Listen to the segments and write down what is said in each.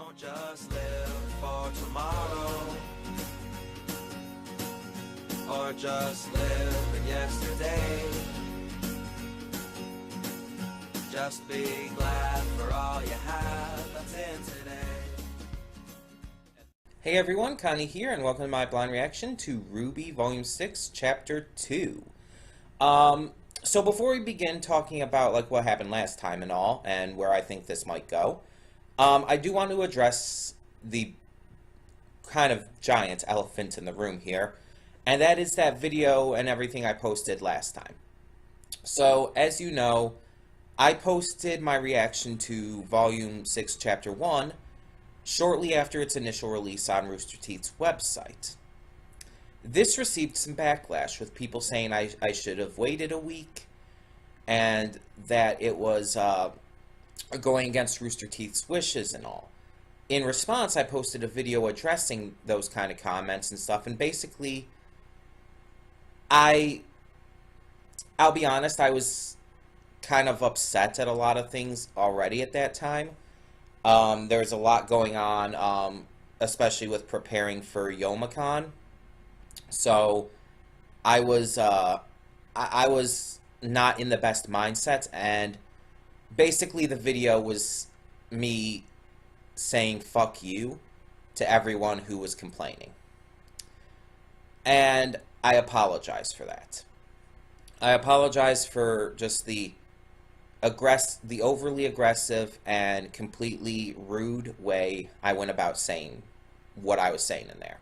Don't just live for tomorrow, or just live in yesterday. Just be glad for all you have that's in today. Hey everyone, Connie here, and welcome to my blind reaction to RWBY Vol6 Ch2. So before we begin talking about what happened last time and all, and where I think this might go, I do want to address the kind of giant elephant in the room here, and that is that video and everything I posted last time. So, as you know, I posted my reaction to Volume 6, Chapter 1 shortly after its initial release on Rooster Teeth's website. This received some backlash, with people saying I should have waited a week, and that it was going against Rooster Teeth's wishes and all. In response, I posted a video addressing those kind of comments and stuff, and basically, I'll be honest, I was kind of upset at a lot of things already at that time. There's a lot going on, especially with preparing for Youmacon. So I was not in the best mindset, and basically the video was me saying fuck you to everyone who was complaining. And I apologize for that. I apologize for just the overly aggressive and completely rude way I went about saying what I was saying in there.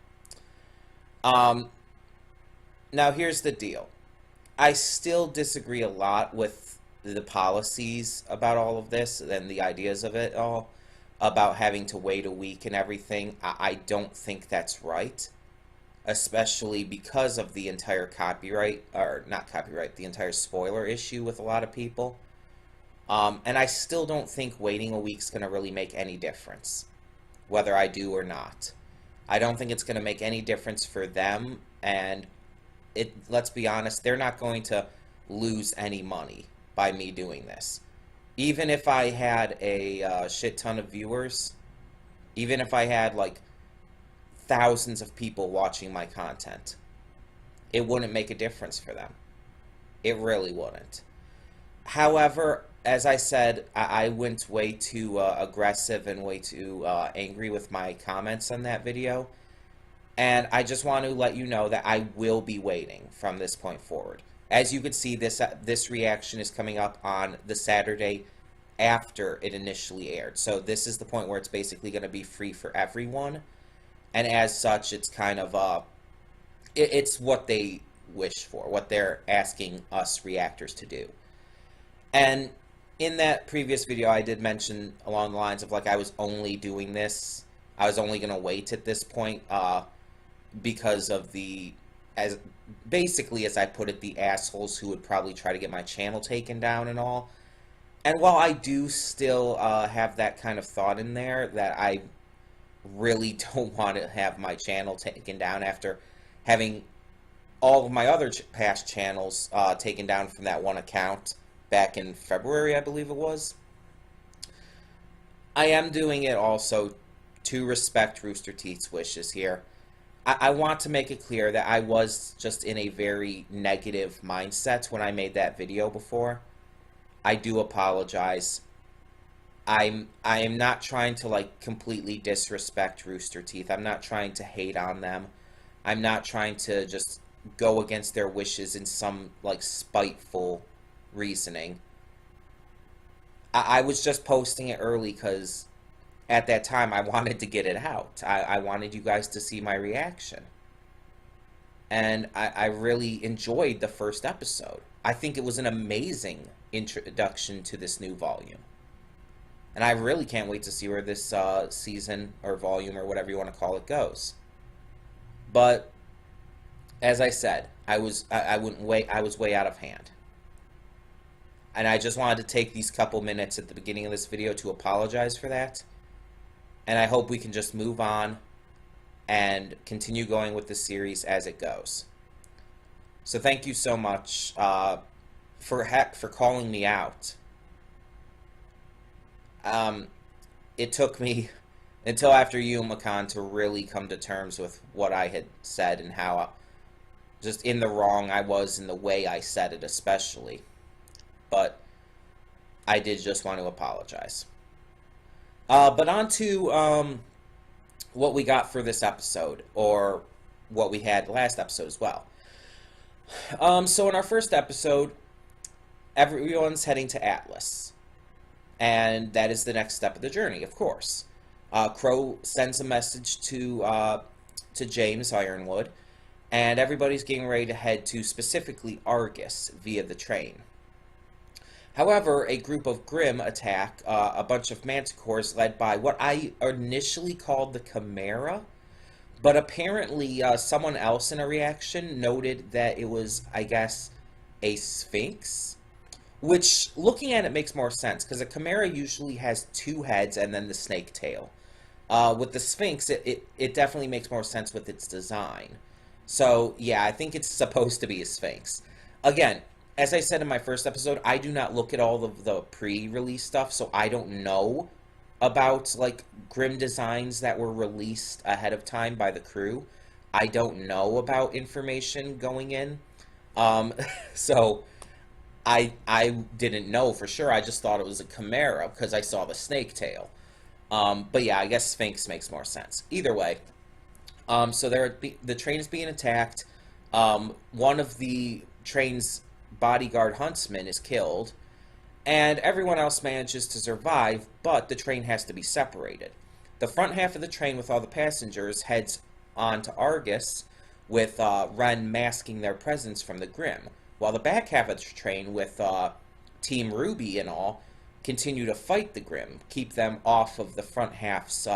Now here's the deal. I still disagree a lot with the policies about all of this and the ideas of it all, about having to wait a week and everything. I don't think that's right, especially because of the entire the entire spoiler issue with a lot of people. And I still don't think waiting a week's going to really make any difference, whether I do or not. I don't think it's going to make any difference for them, and let's be honest, they're not going to lose any money by me doing this. Even if I had a shit ton of viewers, even if I had thousands of people watching my content, it wouldn't make a difference for them. It really wouldn't. However, as I said, I went way too aggressive and way too angry with my comments on that video. And I just want to let you know that I will be waiting from this point forward. As you can see, this reaction is coming up on the Saturday after it initially aired. So this is the point where it's basically going to be free for everyone. And as such, it's kind of, it's what they wish for, what they're asking us reactors to do. And in that previous video, I did mention along the lines of I was only doing this. I was only going to wait at this point because of as I put it, the assholes who would probably try to get my channel taken down and all. And while I do still have that kind of thought in there, that I really don't want to have my channel taken down after having all of my other past channels taken down from that one account back in February, I believe it was. I am doing it also to respect Rooster Teeth's wishes here. I want to make it clear that I was just in a very negative mindset when I made that video before. I do apologize. I am not trying to completely disrespect Rooster Teeth. I'm not trying to hate on them. I'm not trying to just go against their wishes in some spiteful reasoning. I was just posting it early because at that time I wanted to get it out. I wanted you guys to see my reaction. And I really enjoyed the first episode. I think it was an amazing introduction to this new volume. And I really can't wait to see where this season or volume or whatever you want to call it goes. But as I said, I was way out of hand. And I just wanted to take these couple minutes at the beginning of this video to apologize for that. And I hope we can just move on and continue going with the series as it goes. So thank you so much for calling me out. It took me until after YumaCon to really come to terms with what I had said and how just in the wrong I was in the way I said it, especially. But I did just want to apologize. But on to what we got for this episode, or what we had last episode as well. So in our first episode, everyone's heading to Atlas. And that is the next step of the journey, of course. Crow sends a message to James Ironwood, and everybody's getting ready to head to specifically Argus via the train. However, a group of Grimm attack a bunch of manticores led by what I initially called the Chimera, but apparently someone else in a reaction noted that it was, I guess, a Sphinx, which, looking at it, makes more sense, because a Chimera usually has two heads and then the snake tail. With the Sphinx, it definitely makes more sense with its design. So, yeah, I think it's supposed to be a Sphinx. Again, as I said in my first episode, I do not look at all of the pre-release stuff, so I don't know about, like, Grimm designs that were released ahead of time by the crew. I don't know about information going in. So I didn't know for sure. I just thought it was a Chimera because I saw the snake tail. But yeah, I guess Sphinx makes more sense. Either way, so the train is being attacked. One of the train's bodyguard huntsmen is killed, and everyone else manages to survive, but the train has to be separated. The front half of the train with all the passengers heads on to Argus, with Ren masking their presence from the Grimm, while the back half of the train with Team RWBY and all continue to fight the Grimm, keep them off of the front half's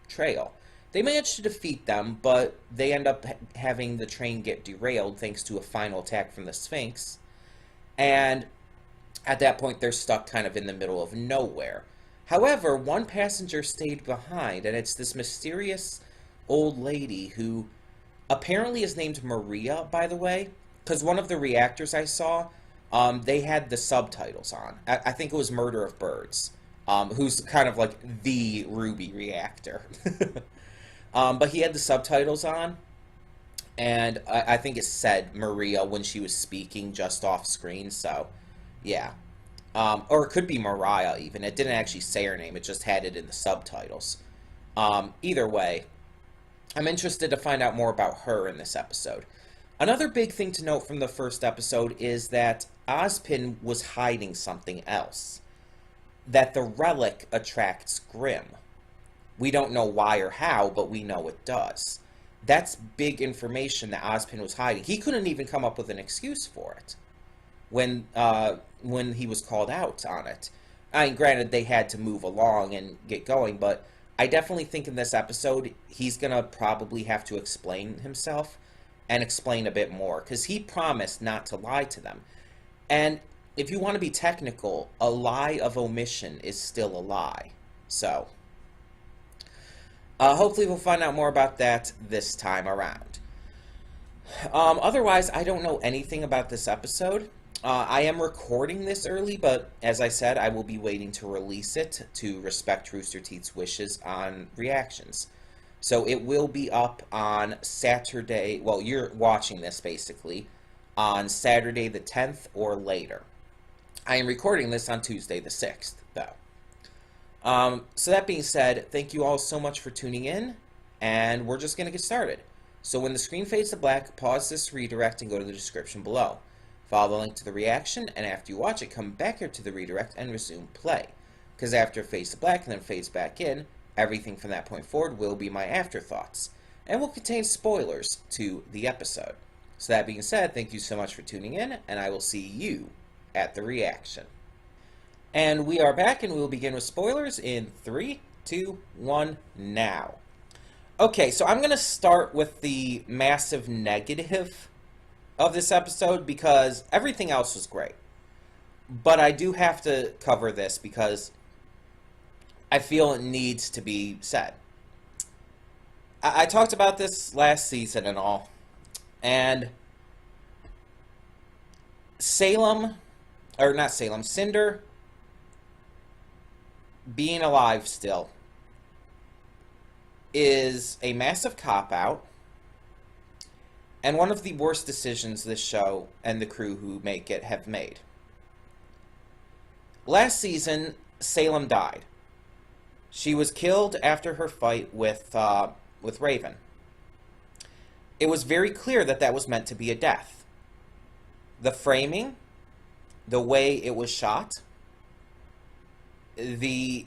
trail. They manage to defeat them, but they end up having the train get derailed thanks to a final attack from the Sphinx. And at that point, they're stuck kind of in the middle of nowhere. However, one passenger stayed behind, and it's this mysterious old lady who apparently is named Maria, by the way, because one of the reactors I saw, they had the subtitles on. I think it was Murder of Birds, who's kind of like the RWBY reactor. But he had the subtitles on, and I think it said Maria when she was speaking just off screen, so yeah. Or it could be Mariah even. It didn't actually say her name, it just had it in the subtitles. Either way, I'm interested to find out more about her in this episode. Another big thing to note from the first episode is that Ozpin was hiding something else. That the relic attracts Grimm. We don't know why or how, but we know it does. That's big information that Ozpin was hiding. He couldn't even come up with an excuse for it when he was called out on it. I mean, granted, they had to move along and get going, but I definitely think in this episode, he's going to probably have to explain himself and explain a bit more, because he promised not to lie to them. And if you want to be technical, a lie of omission is still a lie. So hopefully we'll find out more about that this time around. Otherwise, I don't know anything about this episode. I am recording this early, but as I said, I will be waiting to release it to respect Rooster Teeth's wishes on reactions. So it will be up on Saturday, well, you're watching this basically, on Saturday the 10th or later. I am recording this on Tuesday the 6th, though. So that being said, thank you all so much for tuning in, and we're just going to get started. So when the screen fades to black, pause this redirect and go to the description below. Follow the link to the reaction, and after you watch it, come back here to the redirect and resume play. Because after it fades to black and then fades back in, everything from that point forward will be my afterthoughts, and will contain spoilers to the episode. So that being said, thank you so much for tuning in, and I will see you at the reaction. And we are back, and we will begin with spoilers in 3, 2, 1, now. Okay, so I'm going to start with the massive negative of this episode, because everything else was great. But I do have to cover this, because I feel it needs to be said. I talked about this last season and all, and Cinder being alive still is a massive cop-out, and one of the worst decisions this show and the crew who make it have made. Last season, Salem died. She was killed after her fight with Raven. It was very clear that that was meant to be a death. The framing, the way it was shot, the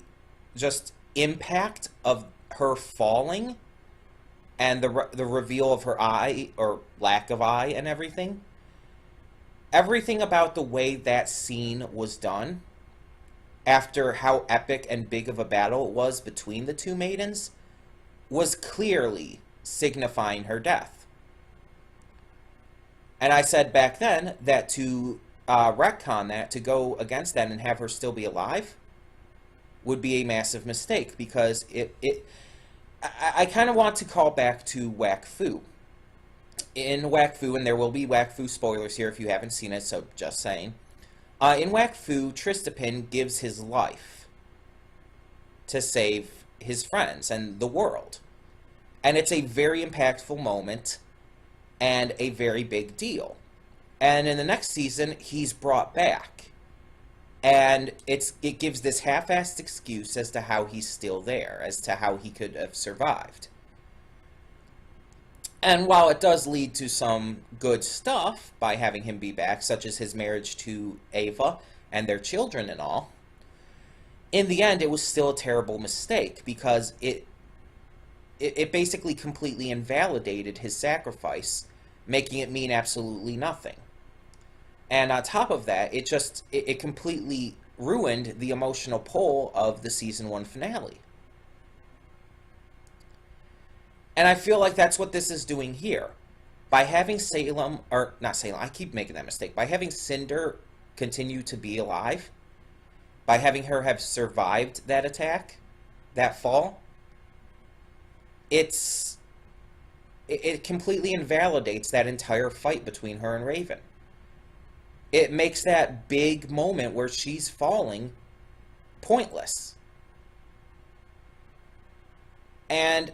just impact of her falling, and the reveal of her eye, or lack of eye, and everything. Everything about the way that scene was done, after how epic and big of a battle it was between the two maidens, was clearly signifying her death. And I said back then that to retcon that, to go against that and have her still be alive, would be a massive mistake, because I kind of want to call back to Whack Fu. In Whack Fu, and there will be Whack Fu spoilers here if you haven't seen it, so just saying. In Whack Fu, Tristapin gives his life to save his friends and the world. And it's a very impactful moment and a very big deal. And in the next season, he's brought back. And it gives this half-assed excuse as to how he's still there, as to how he could have survived. And while it does lead to some good stuff by having him be back, such as his marriage to Ava and their children and all, in the end it was still a terrible mistake, because it basically completely invalidated his sacrifice, making it mean absolutely nothing. And on top of that, it completely ruined the emotional pull of the season 1 finale. And I feel like that's what this is doing here. By having Salem, or not Salem, I keep making that mistake. By having Cinder continue to be alive, by having her have survived that attack, that fall, it completely invalidates that entire fight between her and Raven. It makes that big moment where she's falling pointless. And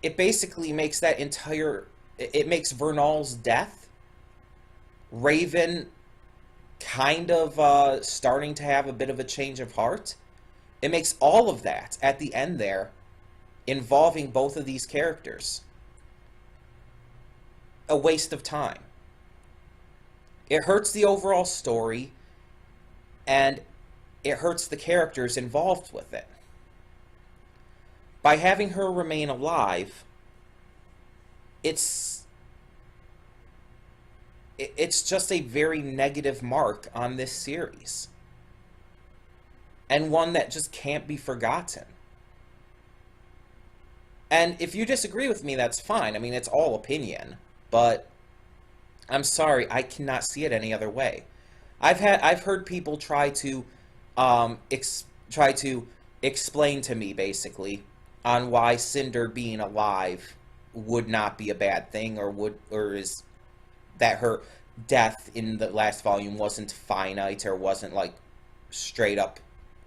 it basically makes that entire... It makes Vernal's death, Raven kind of starting to have a bit of a change of heart. It makes all of that at the end there, involving both of these characters, a waste of time. It hurts the overall story, and it hurts the characters involved with it. By having her remain alive, it's just a very negative mark on this series, and one that just can't be forgotten. And if you disagree with me, that's fine. I mean, it's all opinion, but I'm sorry, I cannot see it any other way. I've heard people try to explain to me, basically, on why Cinder being alive would not be a bad thing, or is that her death in the last volume wasn't finite, or wasn't like straight up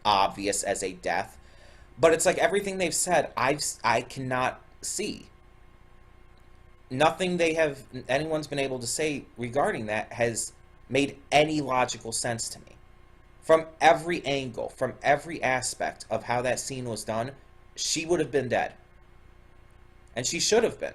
obvious as a death. But it's like everything they've said, I cannot see. Nothing anyone's been able to say regarding that has made any logical sense to me. From every angle, from every aspect of how that scene was done, she would have been dead. And she should have been.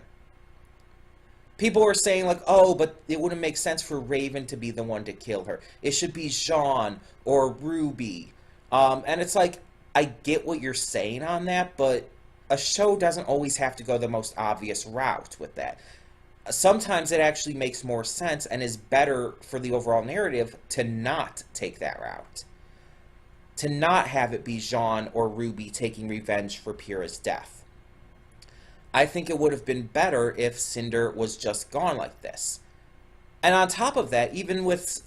People were saying, like, oh, but it wouldn't make sense for Raven to be the one to kill her. It should be Jean or RWBY. And it's like, I get what you're saying on that, but a show doesn't always have to go the most obvious route with that. Sometimes it actually makes more sense and is better for the overall narrative to not take that route. To not have it be Jean or RWBY taking revenge for Pyrrha's death. I think it would have been better if Cinder was just gone like this. And on top of that, even with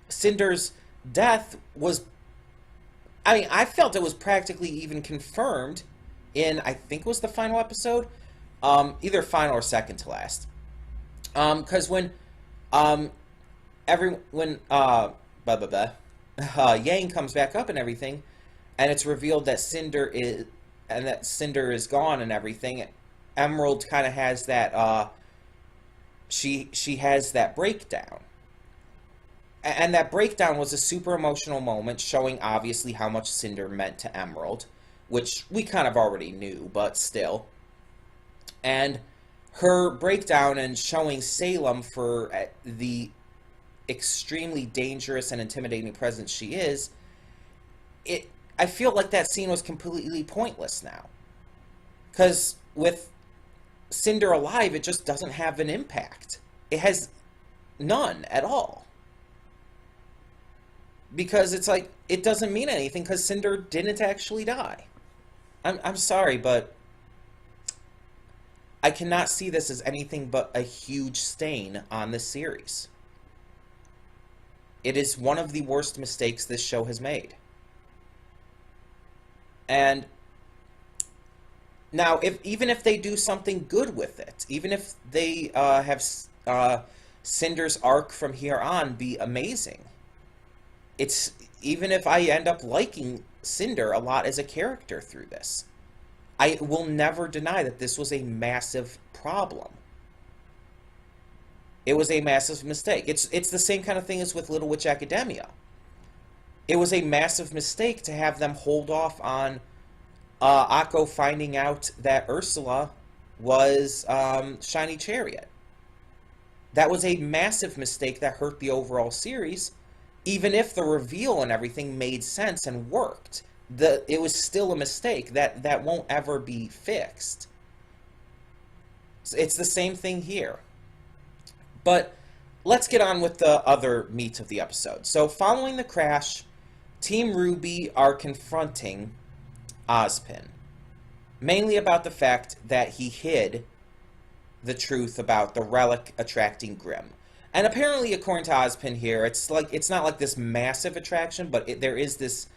Cinder's death I felt it was practically even confirmed in, I think it was the final episode, either final or second to last. Because when Yang comes back up and everything, and it's revealed that Cinder and that Cinder is gone and everything, Emerald kind of has that, she has that breakdown. And that breakdown was a super emotional moment, showing obviously how much Cinder meant to Emerald, which we kind of already knew, but still. And her breakdown and showing Salem for the extremely dangerous and intimidating presence she is, I feel like that scene was completely pointless now. Because with Cinder alive, it just doesn't have an impact. It has none at all. Because it's like, it doesn't mean anything because Cinder didn't actually die. I'm sorry, but I cannot see this as anything but a huge stain on this series. It is one of the worst mistakes this show has made. And now, even if they do something good with it, even if they have Cinder's arc from here on be amazing, even if I end up liking Cinder a lot as a character through this, I will never deny that this was a massive problem. It was a massive mistake. It's the same kind of thing as with Little Witch Academia. It was a massive mistake to have them hold off on Akko finding out that Ursula was Shiny Chariot. That was a massive mistake that hurt the overall series, even if the reveal and everything made sense and worked. It was still a mistake that won't ever be fixed. It's the same thing here. But let's get on with the other meat of the episode. So following the crash, Team RWBY are confronting Ozpin, mainly about the fact that he hid the truth about the relic attracting Grimm. And apparently, according to Ozpin here, it's not like this massive attraction, but there is this.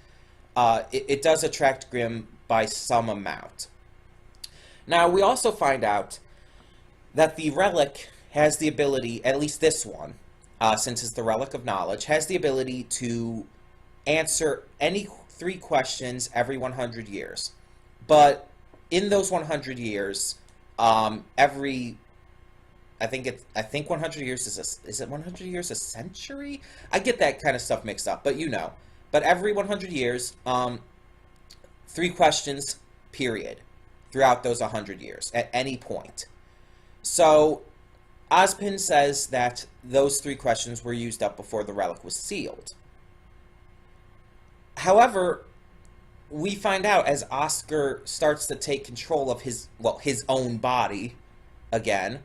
It does attract Grimm by some amount. Now, we also find out that the relic has the ability, at least this one, since it's the relic of knowledge, has the ability to answer any 3 questions every 100 years. But in those 100 years, I think 100 years is it 100 years a century? I get that kind of stuff mixed up, but you know. But every 100 years, 3 questions, period, throughout those 100 years, at any point. So, Ozpin says that those 3 questions were used up before the relic was sealed. However, we find out as Oscar starts to take control of his own body again,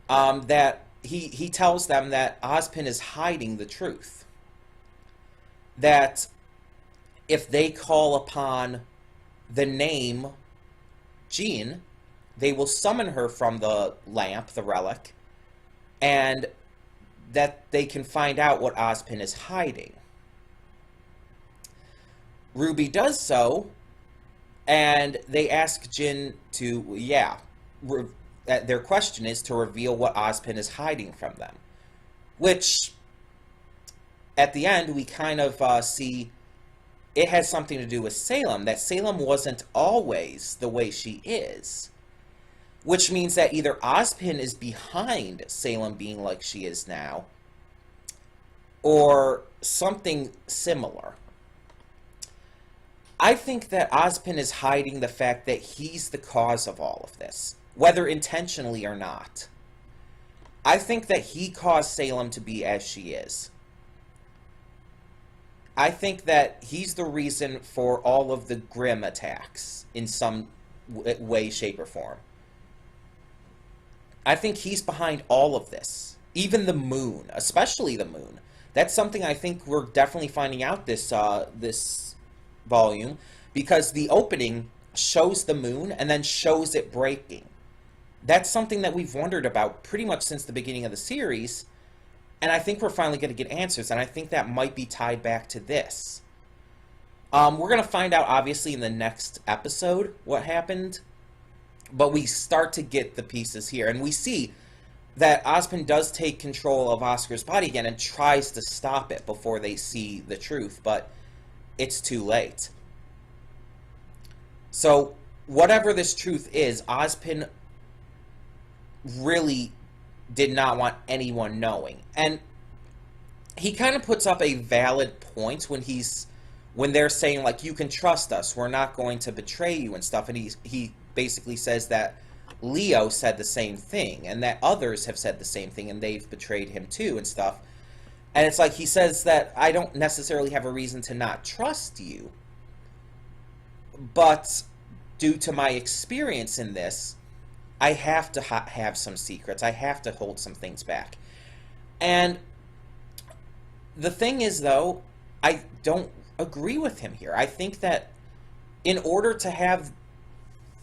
that he tells them that Ozpin is hiding the truth. That if they call upon the name Jean, they will summon her from the lamp, the relic, and that they can find out what Ozpin is hiding. RWBY does so, and they ask Jin to, their question is to reveal what Ozpin is hiding from them. Which, at the end, we kind of see it has something to do with Salem, that Salem wasn't always the way she is. Which means that either Ozpin is behind Salem being like she is now, or something similar. I think that Ozpin is hiding the fact that he's the cause of all of this, whether intentionally or not. I think that he caused Salem to be as she is. I think that he's the reason for all of the Grimm attacks in some way, shape, or form. I think he's behind all of this. Even the moon, especially the moon. That's something I think we're definitely finding out this volume, because the opening shows the moon and then shows it breaking. That's something that we've wondered about pretty much since the beginning of the series, and I think we're finally going to get answers, and I think that might be tied back to this. We're going to find out, obviously, in the next episode what happened, but we start to get the pieces here, and we see that Ozpin does take control of Oscar's body again and tries to stop it before they see the truth, but it's too late. So, whatever this truth is, Ozpin really did not want anyone knowing. And he kind of puts up a valid point when they're saying, like, you can trust us, we're not going to betray you and stuff. And he basically says that Leo said the same thing, and that others have said the same thing, and they've betrayed him too and stuff. And it's like he says that I don't necessarily have a reason to not trust you, but due to my experience in this, I have to have some secrets. I have to hold some things back. And the thing is, though, I don't agree with him here. I think that in order to have,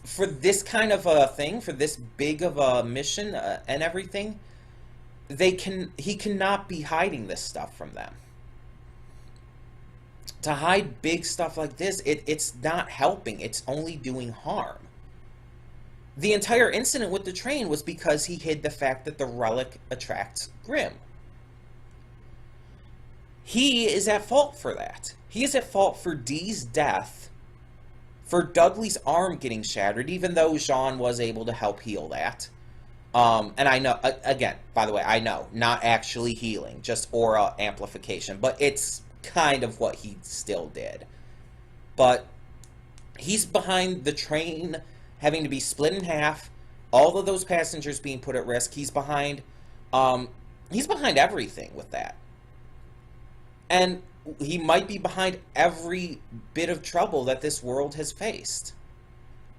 for this kind of a thing, for this big of a mission and everything, he cannot be hiding this stuff from them. To hide big stuff like this, it's not helping. It's only doing harm. The entire incident with the train was because he hid the fact that the relic attracts Grimm. He is at fault for that. He is at fault for Dee's death, for Dudley's arm getting shattered, even though Jean was able to help heal that. And I know, again, by the way, I know, not actually healing, just aura amplification, but it's kind of what he still did. But he's behind the train having to be split in half, all of those passengers being put at risk. He's behind everything with that. And he might be behind every bit of trouble that this world has faced.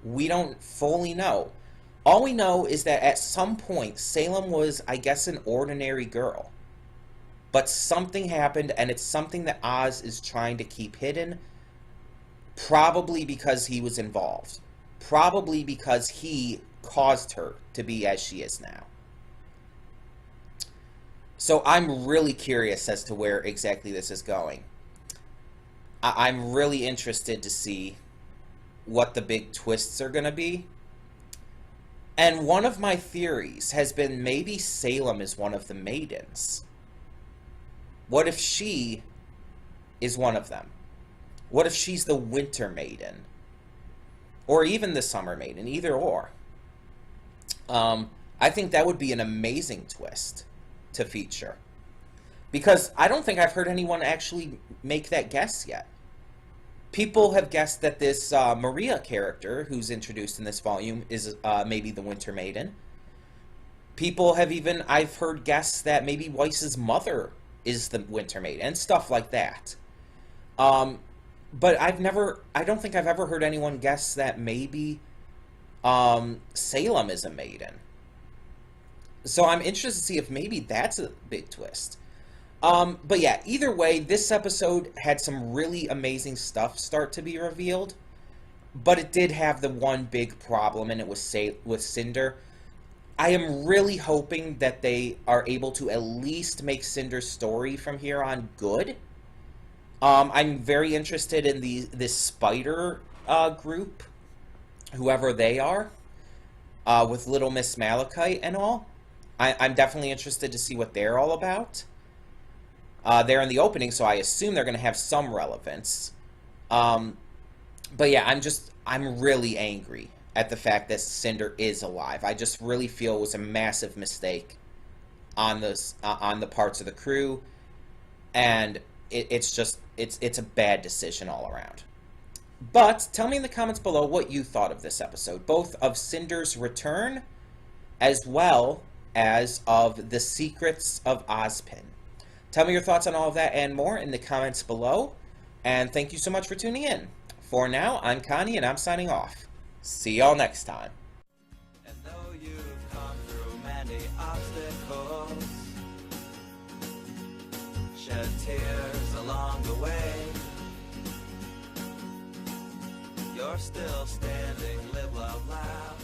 We don't fully know. All we know is that at some point, Salem was, I guess, an ordinary girl. But something happened, and it's something that Oz is trying to keep hidden, probably because he was involved. Probably because he caused her to be as she is now. So I'm really curious as to where exactly this is going. I'm really interested to see what the big twists are going to be. And one of my theories has been maybe Salem is one of the maidens. What if she is one of them? What if she's the Winter Maiden? Or even the Summer Maiden, either or. I think that would be an amazing twist to feature. Because I don't think I've heard anyone actually make that guess yet. People have guessed that this Maria character, who's introduced in this volume, is maybe the Winter Maiden. People have even, I've heard guess that maybe Weiss's mother is the Winter Maiden, and stuff like that. But I don't think I've ever heard anyone guess that maybe Salem is a maiden. So I'm interested to see if maybe that's a big twist. But yeah, either way, this episode had some really amazing stuff start to be revealed. But it did have the one big problem, and it was with Cinder. I am really hoping that they are able to at least make Cinder's story from here on good. I'm very interested in this spider group, whoever they are, with Little Miss Malachite and all. I'm definitely interested to see what they're all about. They're in the opening, so I assume they're going to have some relevance. But yeah, I'm really angry at the fact that Cinder is alive. I just really feel it was a massive mistake on the parts of the crew, and it's a bad decision all around. But tell me in the comments below what you thought of this episode, both of Cinder's return as well as of the secrets of Ozpin. Tell me your thoughts on all of that and more in the comments below, and thank you so much for tuning in. For now, I'm Connie, and I'm signing off. See y'all next time. And though you've come through many obstacles, shed tears along the way, you're still standing, live, love, laugh.